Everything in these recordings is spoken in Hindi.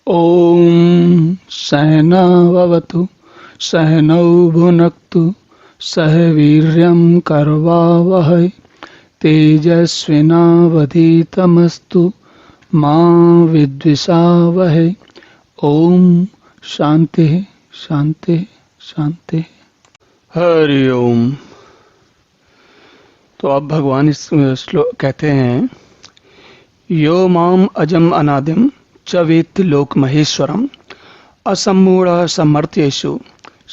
ॐ सहनाववतु सहनौ भुनक्तु सह वीर्यं करवावहै तेजस्विनावधीतमस्तु मा विद्विषावहै। ओम शांति शांति शांति। हरि ओम। तो अब भगवान इस श्लोक कहते हैं, यो माम अजम अनादिम च वेत्ति लोक महेश्वरम असम्मूढ़ समर्थ्येषु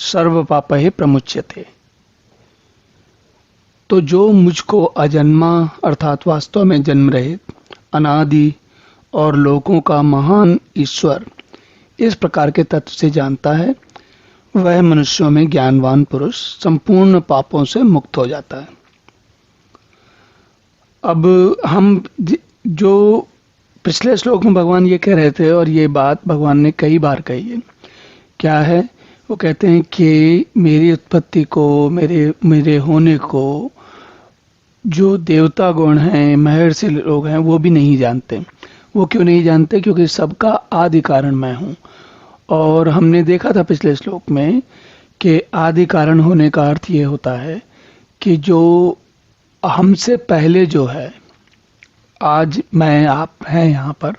सर्व पापैः प्रमुच्यते। तो जो मुझको अजन्मा अर्थात वास्तव में जन्म रहित अनादि और लोकों का महान ईश्वर इस प्रकार के तत्व से जानता है, वह मनुष्यों में ज्ञानवान पुरुष संपूर्ण पापों से मुक्त हो जाता है। अब हम जो पिछले श्लोक में भगवान ये कह रहे थे और ये बात भगवान ने कई बार कही है, क्या है वो कहते हैं कि मेरी उत्पत्ति को, मेरे होने को जो देवता गुण हैं, महर्षि लोग हैं, वो भी नहीं जानते। वो क्यों नहीं जानते? क्योंकि सबका आदि कारण मैं हूँ। और हमने देखा था पिछले श्लोक में कि आदि कारण होने का अर्थ ये होता है कि जो हमसे पहले जो है, आज मैं आप हैं यहाँ पर,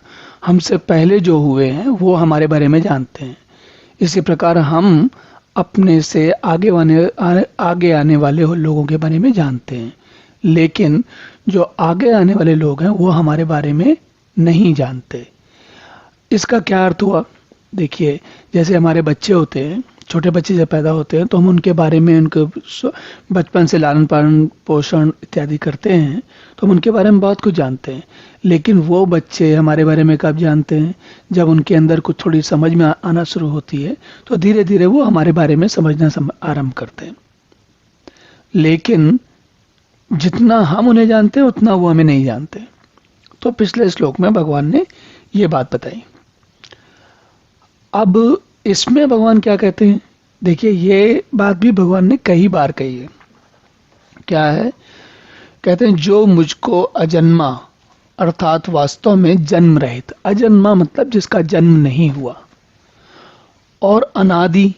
हमसे पहले जो हुए हैं वो हमारे बारे में जानते हैं। इसी प्रकार हम अपने से आगे आने वाले लोगों के बारे में जानते हैं, लेकिन जो आगे आने वाले लोग हैं वो हमारे बारे में नहीं जानते। इसका क्या अर्थ हुआ? देखिए, जैसे हमारे बच्चे होते हैं, छोटे बच्चे जब पैदा होते हैं तो हम उनके बारे में, उनके बचपन से लालन पालन पोषण इत्यादि करते हैं, तो हम उनके बारे में बहुत कुछ जानते हैं। लेकिन वो बच्चे हमारे बारे में कब जानते हैं? जब उनके अंदर कुछ थोड़ी समझ में आना शुरू होती है, तो धीरे धीरे वो हमारे बारे में समझना आरंभ करते हैं। लेकिन जितना हम उन्हें जानते हैं उतना वो हमें नहीं जानते। तो पिछले श्लोक में भगवान ने ये बात बताई। अब इसमें भगवान क्या कहते हैं? देखिए, ये बात भी भगवान ने कई बार कही है। क्या है? कहते हैं, जो मुझको अजन्मा अर्थात वास्तव में जन्म रहित, अजन्मा मतलब जिसका जन्म नहीं हुआ, और अनादि,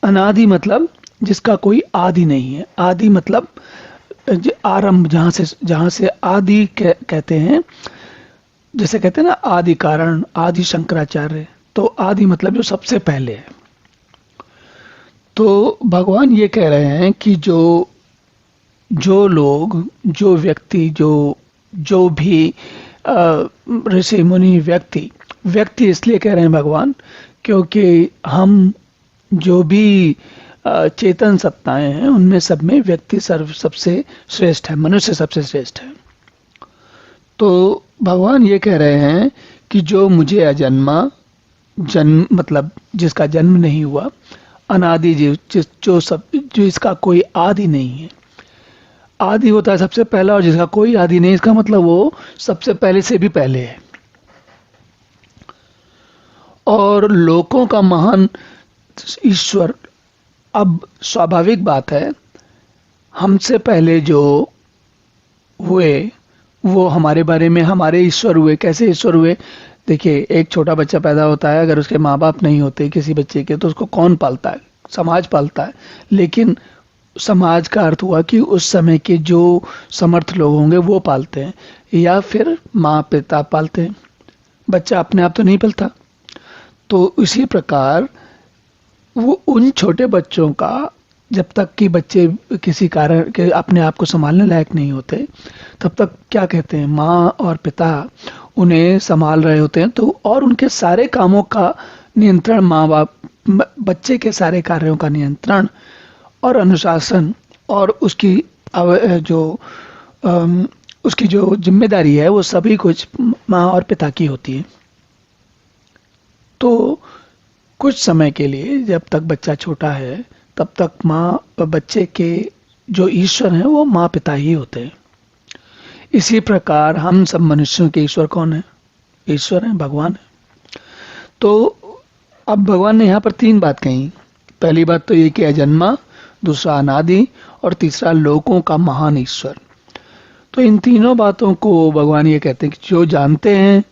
अनादि मतलब जिसका कोई आदि नहीं है। आदि मतलब आरंभ, जहां से आदि कहते हैं, जैसे कहते हैं ना आदि कारण, आदि शंकराचार्य, तो आदि मतलब जो सबसे पहले है। तो भगवान ये कह रहे हैं कि जो लोग, जो व्यक्ति, जो भी ऋषि मुनि व्यक्ति इसलिए कह रहे हैं भगवान, क्योंकि हम जो भी चेतन सत्ताएं हैं उनमें सब में व्यक्ति सबसे श्रेष्ठ है, मनुष्य सबसे श्रेष्ठ है। तो भगवान ये कह रहे हैं कि जो मुझे अजन्मा, जन्म मतलब जिसका जन्म नहीं हुआ, अनादि जो इसका कोई आदि नहीं है। आदि होता है सबसे पहला, और जिसका कोई आदि नहीं, इसका मतलब वो सबसे पहले से भी पहले है। और लोकों का महान ईश्वर। अब स्वाभाविक बात है, हमसे पहले जो हुए वो हमारे बारे में हमारे ईश्वर हुए। कैसे ईश्वर हुए? देखिए, एक छोटा बच्चा पैदा होता है, अगर उसके माँ बाप नहीं होते किसी बच्चे के, तो उसको कौन पालता है? समाज पालता है। लेकिन समाज का अर्थ हुआ कि उस समय के जो समर्थ लोग होंगे वो पालते हैं, या फिर माँ पिता पालते हैं। बच्चा अपने आप तो नहीं पलता। तो इसी प्रकार वो उन छोटे बच्चों का, जब तक कि बच्चे किसी कारण के अपने आप को संभालने लायक नहीं होते, तब तक क्या कहते हैं, माँ और पिता उन्हें संभाल रहे होते हैं। तो और उनके सारे कामों का नियंत्रण, माँ बाप बच्चे के सारे कार्यों का नियंत्रण और अनुशासन और उसकी जो जिम्मेदारी है, वो सभी कुछ माँ और पिता की होती है। तो कुछ समय के लिए, जब तक बच्चा छोटा है, तब तक माँ, बच्चे के जो ईश्वर हैं वो माँ पिता ही होते हैं। इसी प्रकार हम सब मनुष्यों के ईश्वर कौन है? ईश्वर है, भगवान है। तो अब भगवान ने यहाँ पर तीन बात कही। पहली बात तो ये कि अजन्मा, दूसरा अनादि, और तीसरा लोकों का महान ईश्वर। तो इन तीनों बातों को भगवान ये कहते हैं कि जो जानते हैं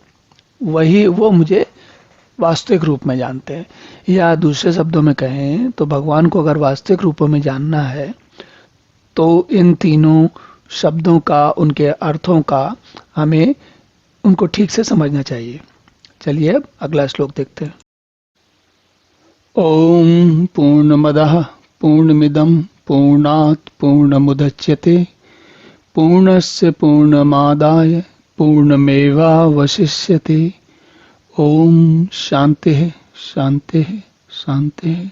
वो मुझे वास्तविक रूप में जानते हैं। या दूसरे शब्दों में कहें तो भगवान को अगर वास्तविक रूपों में जानना है तो इन तीनों शब्दों का, उनके अर्थों का हमें उनको ठीक से समझना चाहिए। चलिए अब अगला श्लोक देखते हैं। ओम पूर्णमदः पूर्णमिदं पूर्णात् पूर्णमुदच्यते पूर्णस्य पूर्णमादाय पूर्णमेवावशिष्यते। ओम शांति शांति शांति।